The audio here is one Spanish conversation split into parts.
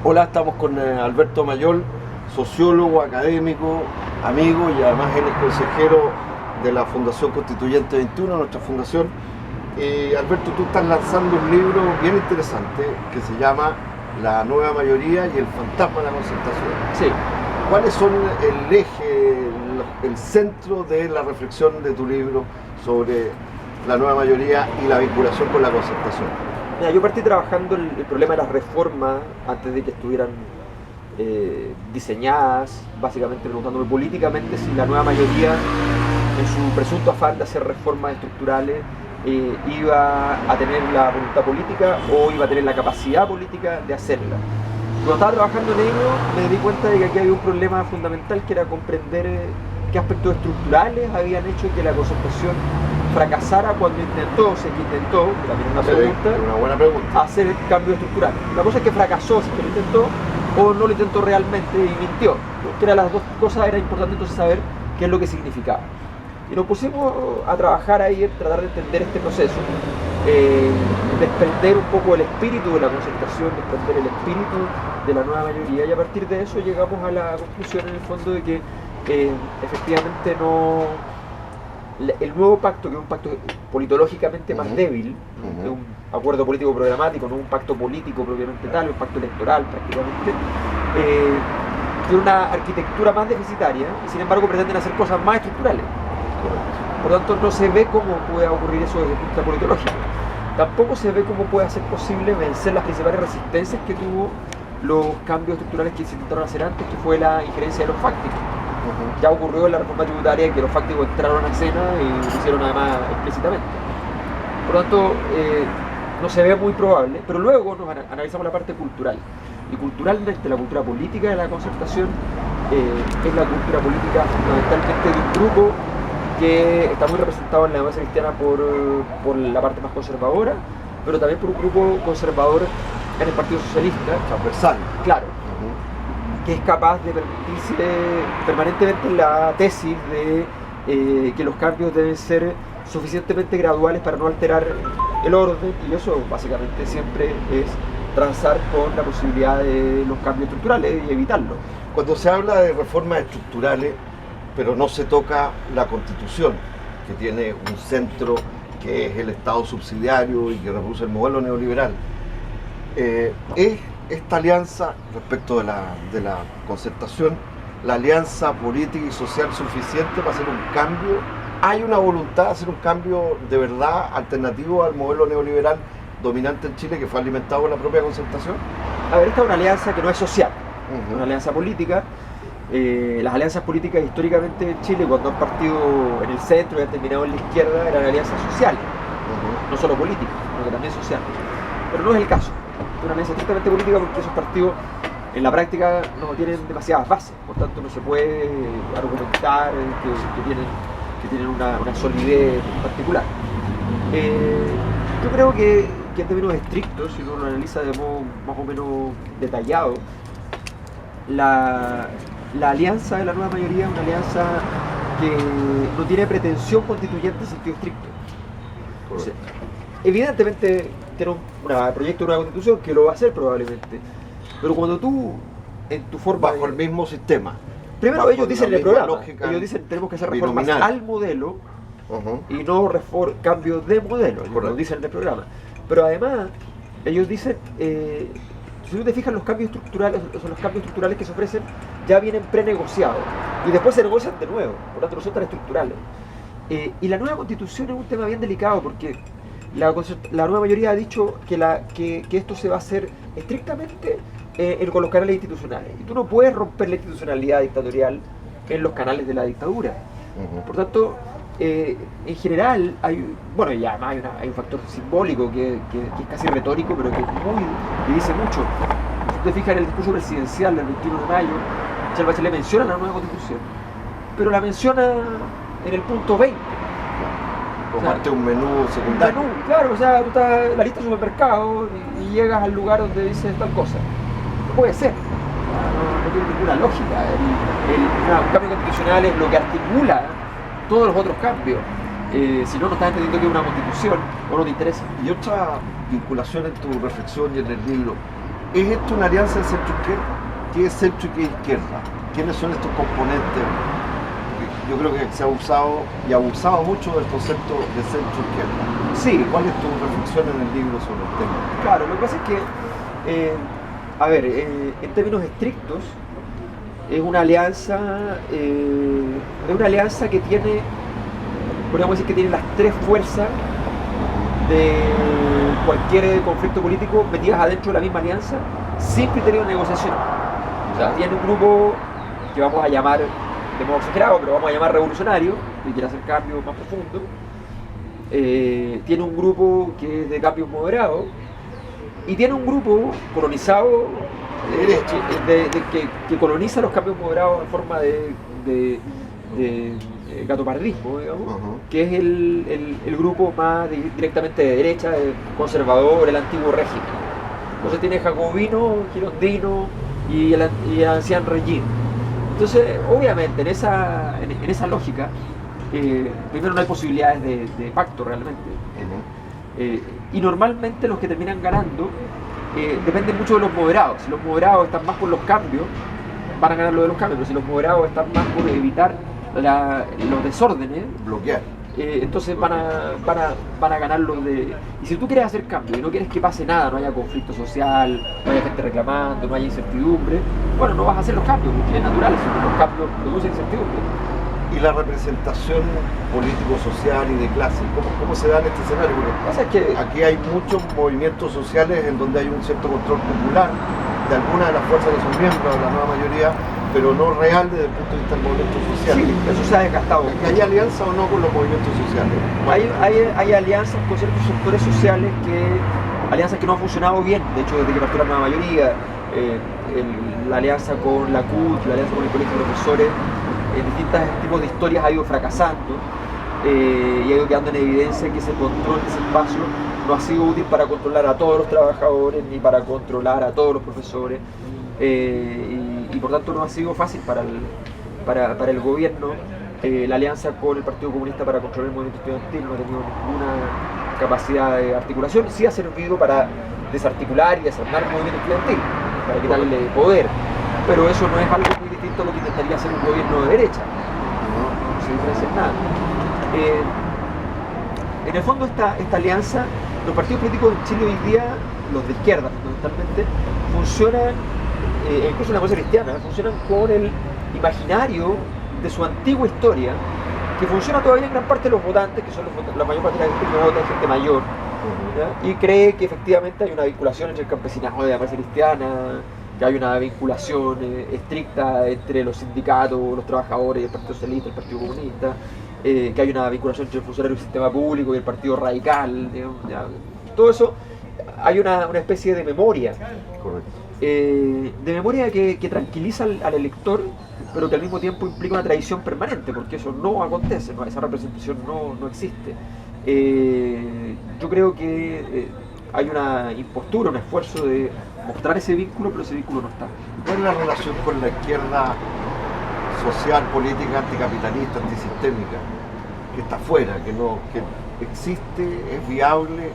Hola, estamos con Alberto Mayol, sociólogo, académico, amigo y además él es consejero de la Fundación Constituyente 21, nuestra fundación. Alberto, tú estás lanzando un libro bien interesante que se llama La nueva mayoría y el fantasma de la concertación. Sí. ¿Cuáles son el eje, el centro de la reflexión de tu libro sobre la nueva mayoría y la vinculación con la concertación? Mira, yo partí trabajando el problema de las reformas antes de que estuvieran diseñadas, básicamente preguntándome políticamente si la nueva mayoría, en su presunto afán de hacer reformas estructurales, iba a tener la voluntad política o iba a tener la capacidad política de hacerla. Cuando estaba trabajando en ello me di cuenta de que aquí había un problema fundamental, que era comprender qué aspectos estructurales habían hecho que la concertación fracasara cuando intentó, también una buena pregunta, hacer el cambio estructural. La cosa es que fracasó, si que lo intentó o no lo intentó realmente y mintió. Que eran las dos cosas, era importante entonces saber qué es lo que significaba. Y nos pusimos a trabajar ahí, tratar de entender este proceso, desprender un poco el espíritu de la concertación, desprender el espíritu de la nueva mayoría, y a partir de eso llegamos a la conclusión en el fondo de que efectivamente el nuevo pacto, que es un pacto politológicamente más débil, es un acuerdo político programático, no un pacto político propiamente tal, un pacto electoral prácticamente, tiene una arquitectura más deficitaria y sin embargo pretenden hacer cosas más estructurales. Por lo tanto, no se ve cómo puede ocurrir eso desde el punto de vista politológico. Tampoco se ve cómo puede ser posible vencer las principales resistencias que tuvo los cambios estructurales que se intentaron hacer antes, que fue la injerencia de los fácticos. Ya ocurrió en la reforma tributaria que los fácticos entraron a escena y lo hicieron además explícitamente. Por lo tanto, no se ve muy probable, pero luego nos analizamos la parte cultural. Y culturalmente la cultura política de la concertación es la cultura política fundamentalmente de un grupo que está muy representado en la democracia cristiana por la parte más conservadora, pero también por un grupo conservador en el Partido Socialista. Transversal. Claro. Que es capaz de permitirse permanentemente la tesis de que los cambios deben ser suficientemente graduales para no alterar el orden, y eso básicamente siempre es transar con la posibilidad de los cambios estructurales y evitarlo. Cuando se habla de reformas estructurales, pero no se toca la Constitución, que tiene un centro que es el Estado subsidiario y que reproduce el modelo neoliberal, ¿es esta alianza respecto de la concertación, la alianza política y social suficiente para hacer un cambio? ¿Hay una voluntad de hacer un cambio de verdad alternativo al modelo neoliberal dominante en Chile, que fue alimentado por la propia concertación? A ver, esta es una alianza que no es social, es una alianza política. Las alianzas políticas históricamente en Chile, cuando han partido en el centro y han terminado en la izquierda, eran alianzas sociales, no solo políticas, sino que también sociales. Pero no es el caso. Es una alianza estrictamente política porque esos partidos en la práctica no tienen demasiadas bases, por tanto no se puede argumentar que tienen una solidez particular. Yo creo que en términos estrictos, si uno lo analiza de modo más o menos detallado, la alianza de la nueva mayoría es una alianza que no tiene pretensión constituyente en sentido estricto. O sea, evidentemente tiene un proyecto de una constitución que lo va a hacer probablemente, pero cuando tú en tu forma bajo el mismo sistema, primero ellos dicen en el programa, ellos dicen tenemos que hacer reformas al modelo y no cambios de modelo, lo dicen en el programa, pero además ellos dicen si tú te fijas, los cambios estructurales que se ofrecen ya vienen prenegociados y después se negocian de nuevo, por lo tanto no son tan estructurales. Y la nueva constitución es un tema bien delicado porque la nueva mayoría ha dicho que esto se va a hacer estrictamente con los canales institucionales. Y tú no puedes romper la institucionalidad dictatorial en los canales de la dictadura. Por tanto, en general, y además hay un factor simbólico que es casi retórico, pero que dice mucho. Si tú te fijas en el discurso presidencial del 21 de mayo, Michelle Bachelet menciona la nueva constitución, pero la menciona en el punto 20. Tomarte un menú secundario. Claro, o sea, tú estás en la lista de supermercados y llegas al lugar donde dice tal cosa. No puede ser. No tiene ninguna lógica. Un cambio constitucional es lo que articula todos los otros cambios. Si no estás entendiendo que es una constitución o no te interesa. Y otra vinculación en tu reflexión y en el libro, ¿Es esto una alianza de centro-izquierda? ¿Qué es centro y qué es izquierda? ¿Quiénes son estos componentes? Yo creo que se ha usado y abusado mucho del concepto de centro-izquierda. Sí. ¿Cuál es tu reflexión en el libro sobre el tema? Claro, lo que pasa es que, en términos estrictos, es una alianza que tiene, podríamos decir que tiene las tres fuerzas de cualquier conflicto político metidas adentro de la misma alianza sin criterio de negociación. O sea, tiene un grupo que vamos a llamar, de modo exagerado, pero vamos a llamar revolucionario, que quiere hacer cambios más profundos. Tiene un grupo que es de cambios moderados y tiene un grupo colonizado que coloniza los cambios moderados en forma de gatopardismo, digamos, que es el grupo más directamente de derecha, conservador, el antiguo régimen. Entonces tiene jacobino, girondino y el anciano Regín. Entonces, obviamente, en esa lógica, primero no hay posibilidades de pacto realmente. Y normalmente los que terminan ganando dependen mucho de los moderados. Si los moderados están más por los cambios, van a ganar lo de los cambios, pero si los moderados están más por evitar los desórdenes, bloquear. Entonces van a ganar los de... Y si tú quieres hacer cambio y no quieres que pase nada, no haya conflicto social, no haya gente reclamando, no haya incertidumbre, bueno, no vas a hacer los cambios, porque es natural, si los cambios producen incertidumbre. ¿Y la representación político-social y de clase? ¿Cómo se da en este escenario? Porque aquí hay muchos movimientos sociales en donde hay un cierto control popular de algunas de las fuerzas que son miembros de la nueva mayoría, pero no real desde el punto de vista del movimiento social. Sí, eso se ha desgastado. ¿Hay alianza o no con los movimientos sociales? Hay alianzas con ciertos sectores sociales, alianzas que no han funcionado bien. De hecho, desde que partió la nueva mayoría, la alianza con la CUT, la alianza con el colegio de profesores, distintos tipos de historias ha ido fracasando y ha ido quedando en evidencia que ese control de ese espacio no ha sido útil para controlar a todos los trabajadores ni para controlar a todos los profesores y por tanto no ha sido fácil para el gobierno. La alianza con el Partido Comunista para controlar el movimiento estudiantil no ha tenido ninguna capacidad de articulación. Sí ha servido para desarticular y desarmar el movimiento estudiantil, para quitarle poder, pero eso no es algo muy distinto a lo que intentaría hacer un gobierno de derecha. No se diferencia en nada. En el fondo esta alianza, los partidos políticos en Chile hoy día, los de izquierda fundamentalmente, funcionan, incluso en la cosa cristiana, funcionan con el imaginario de su antigua historia, que funciona todavía en gran parte de los votantes, que son la mayor parte de la gente que vota, es gente mayor, ¿ya? Y cree que efectivamente hay una vinculación entre el campesinado y la base cristiana, que hay una vinculación estricta entre los sindicatos, los trabajadores, el Partido Socialista, el Partido Comunista, que hay una vinculación entre el funcionario del sistema público y el Partido Radical, digamos, ¿ya? Todo eso, hay una especie de memoria. Correcto. De memoria que tranquiliza al elector, pero que al mismo tiempo implica una tradición permanente, porque eso no acontece, ¿no? Esa representación no existe. Yo creo que hay una impostura, un esfuerzo de mostrar ese vínculo, pero ese vínculo no está. ¿Cuál es la relación con la izquierda social, política, anticapitalista, antisistémica, que está fuera, que existe, es viable?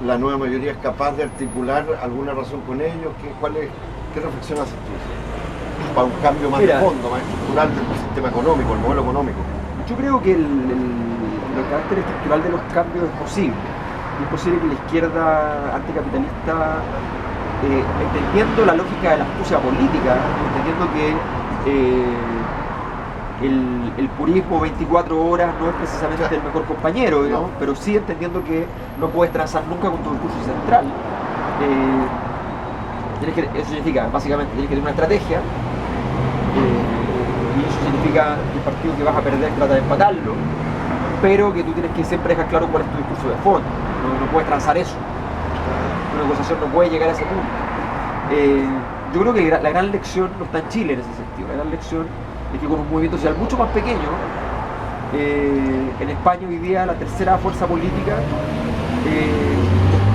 ¿La nueva mayoría es capaz de articular alguna razón con ellos? ¿Qué reflexión haces tú? Para un cambio más de fondo, más estructural del sistema económico, el modelo económico. Yo creo que el carácter estructural de los cambios es posible. Es posible que la izquierda anticapitalista, entendiendo la lógica de la astucia política, entendiendo que el purismo 24 horas no es precisamente el mejor compañero, digamos, pero sí entendiendo que no puedes transar nunca con tu discurso central. Eso significa, básicamente, tienes que tener una estrategia, y eso significa que el partido que vas a perder trata de empatarlo, pero que tú tienes que siempre dejar claro cuál es tu discurso de fondo. No puedes transar eso. Una negociación no puede llegar a ese punto. Yo creo que la gran lección no está en Chile en ese sentido. La gran lección es que con un movimiento social mucho más pequeño, en España hoy día la tercera fuerza política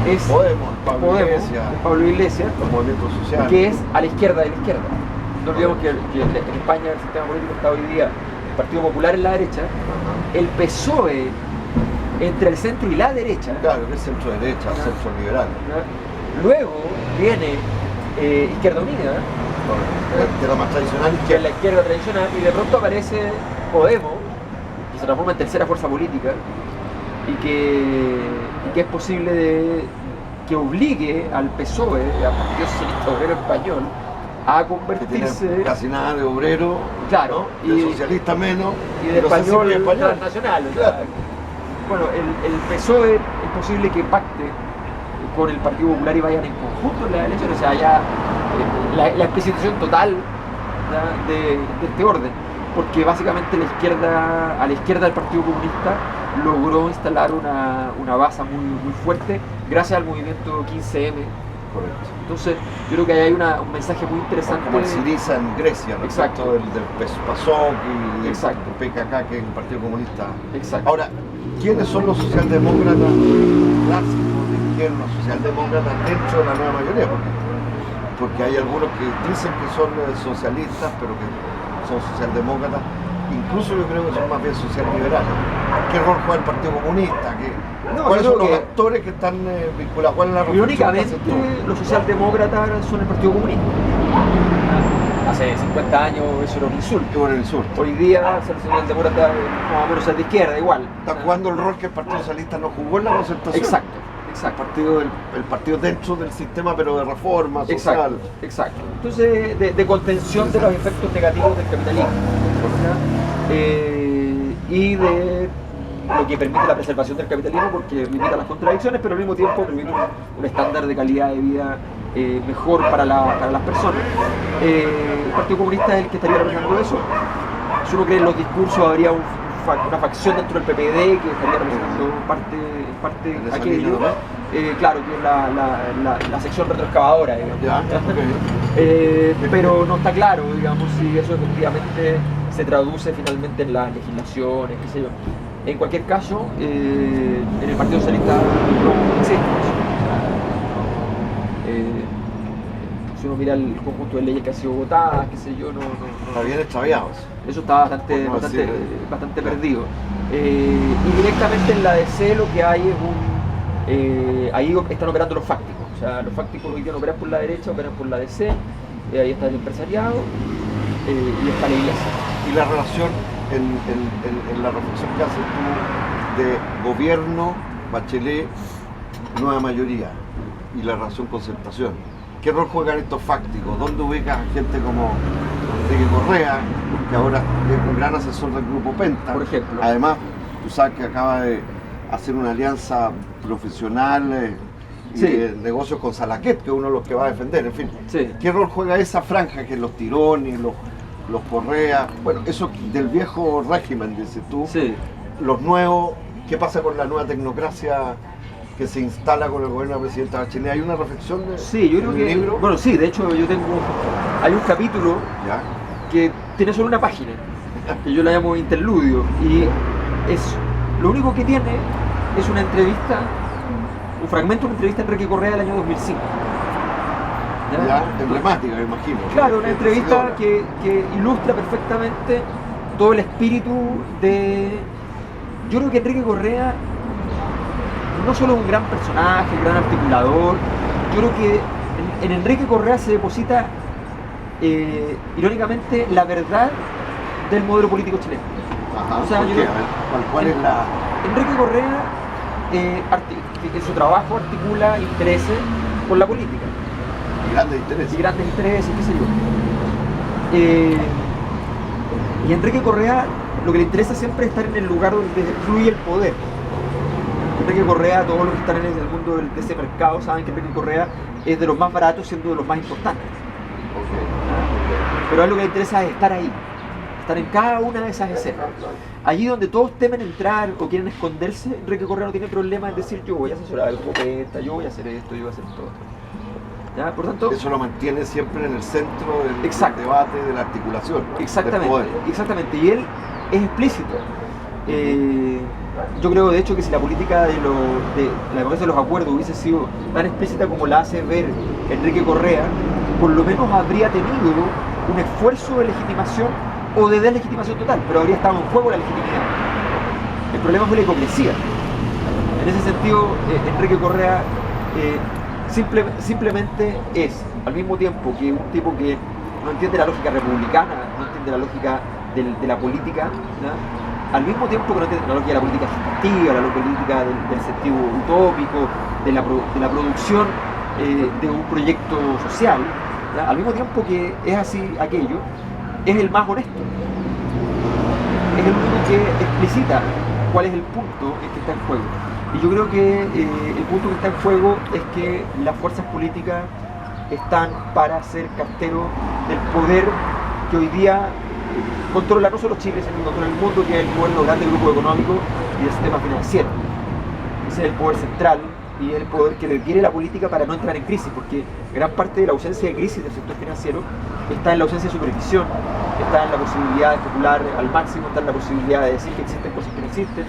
es Pablo Iglesias, los movimientos sociales, que es a la izquierda de la izquierda. No olvidemos que en España el sistema político está hoy día el Partido Popular en la derecha, el PSOE entre el centro y la derecha. Claro, que es centro derecha, centro liberal. Luego viene Izquierda Unida, La izquierda más tradicional, que es la izquierda tradicional, y de pronto aparece Podemos, que se transforma en tercera fuerza política, y que es posible que obligue al PSOE, al Partido Socialista Obrero Español, a que convertirse... tiene casi nada de obrero, Claro, ¿no? De socialista menos, y de pero sí español, muy español. transnacional. O sea, Claro. bueno, el PSOE es posible que pacte con el Partido Popular y vayan en conjunto en las elecciones, o sea, haya la explicitación total, ¿ya?, de este orden, porque básicamente a la izquierda del Partido Comunista logró instalar una base muy fuerte gracias al movimiento 15M. Correcto. Entonces, yo creo que ahí hay un mensaje muy interesante. Como el Syriza en Grecia, ¿no? Exacto. Del PASOK y el Exacto. PKK, que es el Partido Comunista. Exacto. Ahora, ¿quiénes son los socialdemócratas clásicos de izquierda, socialdemócratas dentro de la nueva mayoría? Porque hay algunos que dicen que son socialistas, pero que son socialdemócratas. Incluso yo creo que son más bien socialliberales. ¿Qué rol juega el Partido Comunista? ¿Cuáles son los actores que están vinculados? ¿Cuál es la reflexión que irónicamente, haces tú? los socialdemócratas son el Partido Comunista. Hace 50 años eso era un insulto. Qué bueno el insulto. Hoy día ser socialdemócrata más o menos es de izquierda, igual. Está jugando el rol que el Partido Socialista no jugó en la concertación. Exacto. El partido dentro del sistema, pero de reforma social. Exacto. Entonces, de contención de los efectos negativos del capitalismo, y de lo que permite la preservación del capitalismo, porque limita las contradicciones, pero al mismo tiempo permite un estándar de calidad de vida mejor para las personas. El Partido Comunista es el que estaría representando eso. Si uno cree en los discursos, habría una facción dentro del PPD que estaría representando parte aquello. Claro, que es la sección retroexcavadora, digamos. Ya, okay. Pero no está claro, digamos, si eso efectivamente se traduce finalmente en las legislaciones, qué sé yo. En cualquier caso, en el Partido Socialista no existe eso. Si uno mira el conjunto de leyes que han sido votadas, qué sé yo, no está bien extraviado. Eso está bastante perdido. Y directamente en la DC lo que hay es ahí están operando los fácticos. O sea, los fácticos hoy día no operan por la derecha, operan por la DC. Ahí está el empresariado y está la iglesia. Y la relación en la reflexión que haces tú de gobierno, Bachelet, nueva mayoría y la relación concertación. ¿Qué rol juegan estos fácticos? ¿Dónde ubicas a gente como Enrique Correa, que ahora es un gran asesor del Grupo Penta? Por ejemplo. Además, tú sabes que acaba de hacer una alianza profesional y de negocios con Salaquet, que es uno de los que va a defender, en fin. Sí. ¿Qué rol juega esa franja que los Tirones, los Correa, bueno, eso del viejo régimen, dices tú, Sí. los nuevos, qué pasa con la nueva tecnocracia que se instala con el gobierno de la presidenta Bachelet? ¿Hay una reflexión de Sí, yo creo que... libro? Bueno, sí, de hecho hay un capítulo ¿Ya? que tiene solo una página, que yo la llamo interludio, y lo único que tiene es una entrevista, un fragmento de una entrevista a Enrique Correa del año 2005. Ya, emblemática, me imagino. Claro, una entrevista que ilustra perfectamente todo el espíritu de... Yo creo que Enrique Correa no solo es un gran personaje, un gran articulador, yo creo que en Enrique Correa se deposita irónicamente la verdad del modelo político chileno. Ajá, O sea, ¿por yo qué? creo- A ver, ¿cuál es la...? Enrique Correa en su trabajo articula intereses por la política. Grandes intereses. Y grandes intereses, qué sé yo. Y a Enrique Correa lo que le interesa siempre es estar en el lugar donde fluye el poder. Enrique Correa, todos los que están en el mundo de ese mercado saben que Enrique Correa es de los más baratos siendo de los más importantes. Pero a él lo que le interesa es estar ahí, estar en cada una de esas escenas. Allí donde todos temen entrar o quieren esconderse, Enrique Correa no tiene problema en decir yo voy a asesorar al Grupo Penta, yo voy a hacer esto, yo voy a hacer todo. ¿Ya? Por tanto, Eso lo mantiene siempre en el centro del Exacto. debate, de la articulación. Del poder. Exactamente. Y él es explícito. Yo creo de hecho que si la política de la democracia de los acuerdos hubiese sido tan explícita como la hace ver Enrique Correa, por lo menos habría tenido un esfuerzo de legitimación o de deslegitimación total, pero habría estado en juego la legitimidad. El problema fue la hipocresía. En ese sentido, Enrique Correa simplemente es al mismo tiempo que un tipo que no entiende la lógica republicana, no entiende la lógica de la política, ¿no? Al mismo tiempo que no entiende la lógica de la política sustantiva, la política del sentido utópico, de la producción de un proyecto social, ¿no? Al mismo tiempo que es así aquello, es el más honesto. Es el único que explicita cuál es el punto en que está en juego. Y yo creo que el punto que está en juego es que las fuerzas políticas están para ser carteros del poder que hoy día controla no solo Chile, sino que controla el mundo, que es el poder de los grandes grupos económicos y del sistema financiero. Ese es el poder central y es el poder que requiere la política para no entrar en crisis, porque gran parte de la ausencia de crisis del sector financiero está en la ausencia de supervisión, está en la posibilidad de especular al máximo, está en la posibilidad de decir que existen cosas que no existen,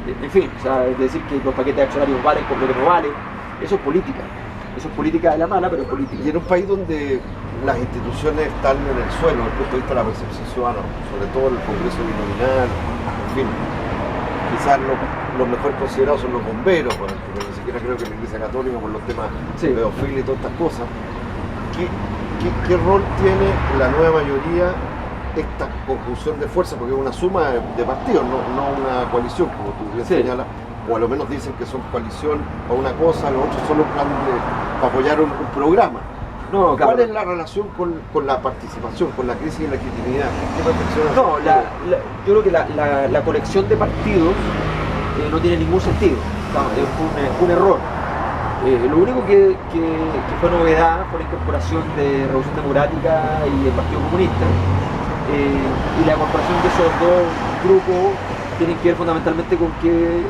en fin, o sea, de decir que los paquetes de accionarios valen con lo que no valen. Eso es política. Eso es política de la mala, pero es política. Y en un país donde las instituciones están en el suelo, desde el punto de vista de la percepción ciudadana, sobre todo el Congreso Binominal, en fin, quizás los mejor considerados son los bomberos, porque ni siquiera creo que la Iglesia Católica, por los temas de pedofilia y todas estas cosas. ¿Qué rol tiene la nueva mayoría esta conjunción de fuerzas? Porque es una suma de partidos, no una coalición, como tú bien señalas, o a lo menos dicen que son coalición para una cosa, los otros solo plan para apoyar un programa. No, claro. ¿Cuál es la relación con la participación, con la crisis de legitimidad? ¿Qué reflexionas? No, yo creo que la colección de partidos no tiene ningún sentido. Es un error. Lo único que fue novedad fue la incorporación de Revolución Democrática y el Partido Comunista. Y la incorporación de esos dos grupos tienen que ver fundamentalmente con que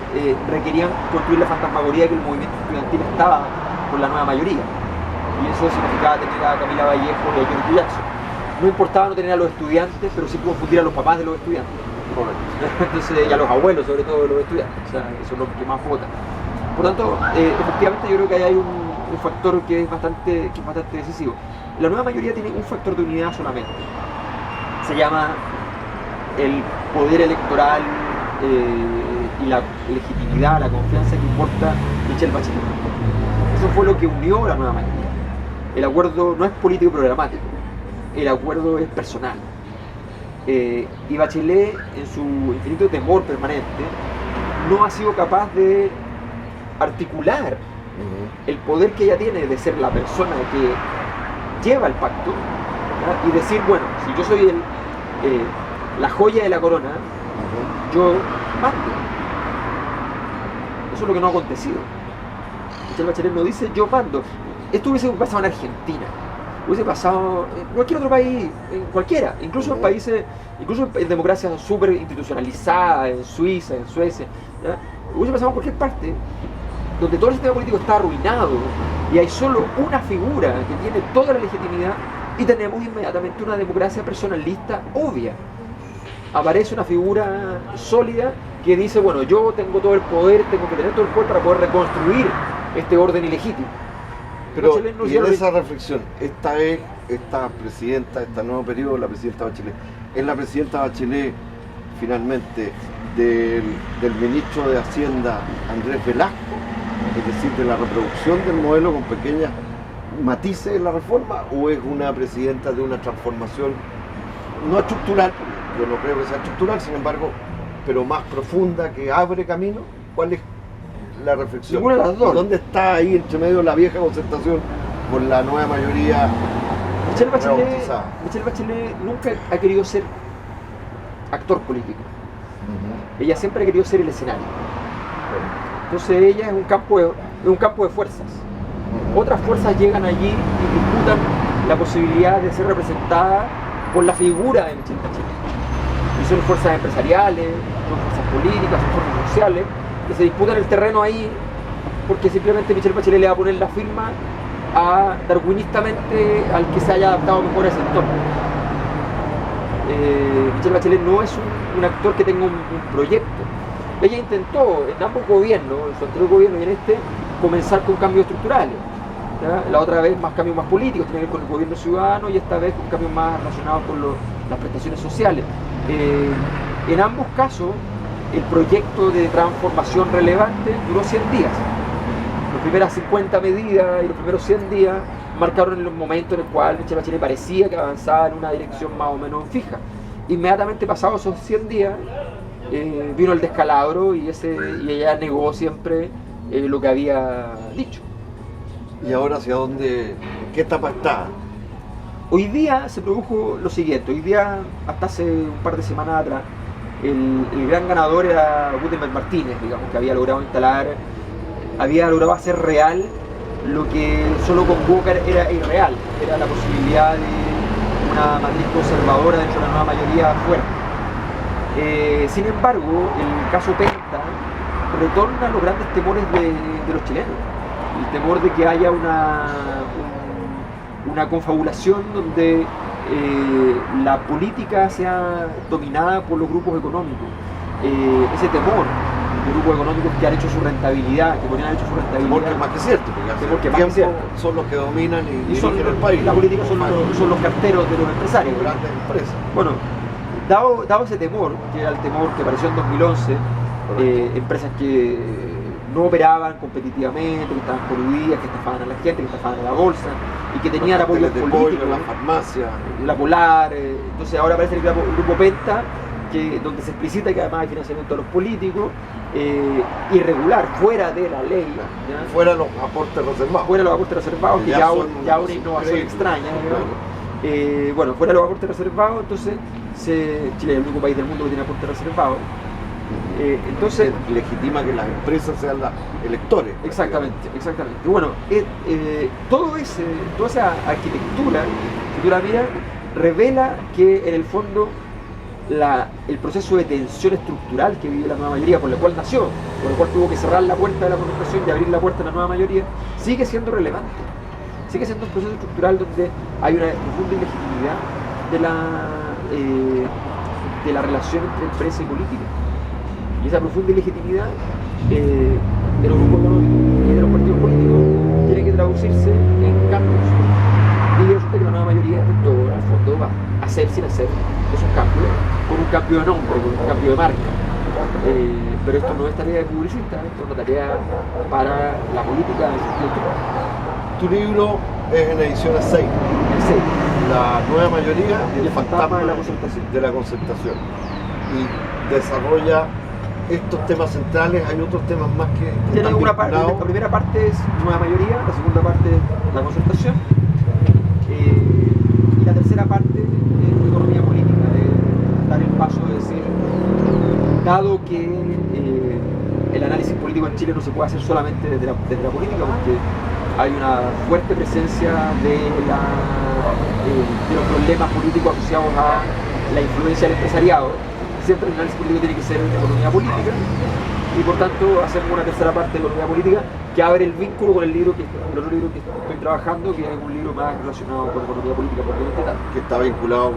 requerían construir la fantasmagoría que el movimiento estudiantil estaba con la nueva mayoría. Y eso significaba tener a Camila Vallejo y a George Jackson. No importaba no tener a los estudiantes, pero sí confundir a los papás de los estudiantes. Entonces, y a los abuelos, sobre todo de los estudiantes. O sea, eso es lo que más vota. Por tanto, efectivamente yo creo que ahí hay un factor que es bastante decisivo. La nueva mayoría tiene un factor de unidad solamente. Se llama el poder electoral y la legitimidad, la confianza que importa Michelle Bachelet. Eso fue lo que unió a la nueva mayoría. El acuerdo no es político programático, el acuerdo es personal. Y Bachelet, en su infinito temor permanente, no ha sido capaz de articular el poder que ella tiene de ser la persona que lleva el pacto, ¿verdad? Y decir, bueno, si yo soy la joya de la corona, yo mando. Eso es lo que no ha acontecido. Michelle Bachelet no dice yo mando. Esto hubiese pasado en Argentina, hubiese pasado en cualquier otro país, en cualquiera, incluso en países, incluso en democracias súper institucionalizadas, en Suiza, en Suecia, ¿ya? Hubiese pasado en cualquier parte donde todo el sistema político está arruinado y hay solo una figura que tiene toda la legitimidad y tenemos inmediatamente una democracia personalista obvia. Aparece una figura sólida que dice, bueno, yo tengo todo el poder, tengo que tener todo el poder para poder reconstruir este orden ilegítimo. Pero, y en esa reflexión, esta presidenta, este nuevo periodo, la presidenta Bachelet, ¿es la presidenta Bachelet finalmente del ministro de Hacienda Andrés Velasco? Es decir, de la reproducción del modelo con pequeñas matices en la reforma, o es una presidenta de una transformación no estructural, yo no creo que sea estructural, sin embargo, pero más profunda, que abre camino? ¿Cuál es la reflexión? Ninguna de las dos. ¿Dónde está ahí entre medio la vieja concertación con la nueva mayoría rebautizada? Michelle Bachelet nunca ha querido ser actor político. Ella siempre ha querido ser el escenario. Entonces ella es un campo de fuerzas. Otras fuerzas llegan allí y disputan la posibilidad de ser representada por la figura de Michelle Bachelet. Y son fuerzas empresariales, son fuerzas políticas, son fuerzas sociales, que se disputan el terreno ahí porque simplemente Michelle Bachelet le va a poner la firma darwinistamente al que se haya adaptado mejor a ese entorno. Michelle Bachelet no es un actor que tenga un proyecto. Ella intentó en ambos gobiernos, en su anterior gobierno y en este, comenzar con cambios estructurales. ¿Ya? La otra vez más cambios más políticos, tiene que ver con el gobierno ciudadano, y esta vez con cambios más relacionados con las prestaciones sociales. En ambos casos, el proyecto de transformación relevante duró 100 días. Las primeras 50 medidas y los primeros 100 días marcaron el momento en el cual Michelle Bachelet parecía que avanzaba en una dirección más o menos fija. Inmediatamente pasados esos 100 días, vino el descalabro y ella negó siempre lo que había dicho. ¿Y ahora hacia dónde, en qué etapa está? Hoy día se produjo lo siguiente. Hoy día, hasta hace un par de semanas atrás, el gran ganador era Gutenberg Martínez, digamos, que había logrado hacer real lo que solo con Boca era irreal, era la posibilidad de una matriz conservadora dentro de la nueva mayoría fuerte. Sin embargo, el caso Penta retorna a los grandes temores de los chilenos. El temor de que haya una confabulación donde la política sea dominada por los grupos económicos. Ese temor de grupos económicos que han hecho su rentabilidad, que podrían haber hecho su rentabilidad. Temor que es más que cierto, porque hace tiempo son los que dominan y son dirigen el país. La política son los carteros de los empresarios. Grandes empresas. Bueno, dado ese temor, que era el temor que apareció en 2011, empresas que no operaban competitivamente, que estaban coludidas, que estafaban a la gente, que estafaban a la bolsa y que tenían apoyo político, la farmacia, la Polar. Entonces ahora aparece el grupo Penta, donde se explicita que además hay financiamiento a los políticos, irregular, fuera de la ley, ¿ya? Fuera de los aportes reservados. Fuera de los aportes reservados, que ya una innovación extraña. Bueno, fuera de los aportes reservados, entonces Chile es el único país del mundo que tiene aportes reservados. Entonces legitima que las empresas sean los electores. Exactamente. Bueno, toda esa arquitectura, si tú la miras, revela que en el fondo el proceso de tensión estructural que vive la nueva mayoría, por la cual nació, por el cual tuvo que cerrar la puerta de la concertación y abrir la puerta a la nueva mayoría, sigue siendo relevante. Sigue siendo un proceso estructural donde hay una profunda ilegitimidad de la relación entre empresa y política. Y esa profunda ilegitimidad de los grupos económicos y de los partidos políticos tiene que traducirse en cambios. Y resulta que la nueva mayoría de todo, en el fondo, va a hacer sin hacer esos cambios, con un cambio de nombre, con un cambio de marca. Pero esto no es tarea de publicista, esto es una tarea para la política en el sentido estricto. Tu libro es en ediciones 6. El 6. La nueva mayoría y el fantasma de la concertación. Y desarrolla estos temas centrales. Hay otros temas más que tiene una parte. La primera parte es nueva mayoría, la segunda parte es la concertación, y la tercera parte es economía política, de dar el paso de decir, dado que el análisis político en Chile no se puede hacer solamente desde la política, porque hay una fuerte presencia de los problemas políticos asociados a la influencia del empresariado. Siempre el análisis político tiene que ser de economía política, y por tanto hacemos una tercera parte de economía política que abre el vínculo con el otro libro que estoy trabajando, que es un libro más relacionado con economía política propiamente tal. Que está vinculado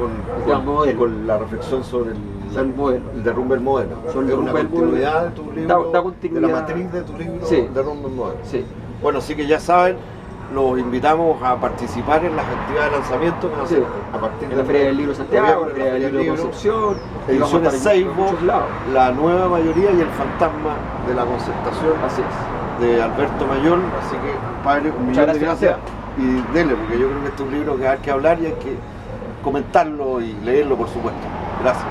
con la reflexión sobre el derrumbe del modelo. Es una continuidad de tu libro, de la matriz de tu libro, sí. Derrumbe del modelo. Sí. Bueno, así que ya saben, los invitamos a participar en las actividades de lanzamiento que van a hacer a partir de la Feria del Libro de Santiago, la Feria del Libro de Concepción, ediciones Seibo, la nueva mayoría y el fantasma de la concertación. Así es. De Alberto Mayol. Así que, padre, un millón de gracias. Y dele, porque yo creo que este es un libro que hay que hablar y hay que comentarlo y leerlo, por supuesto. Gracias.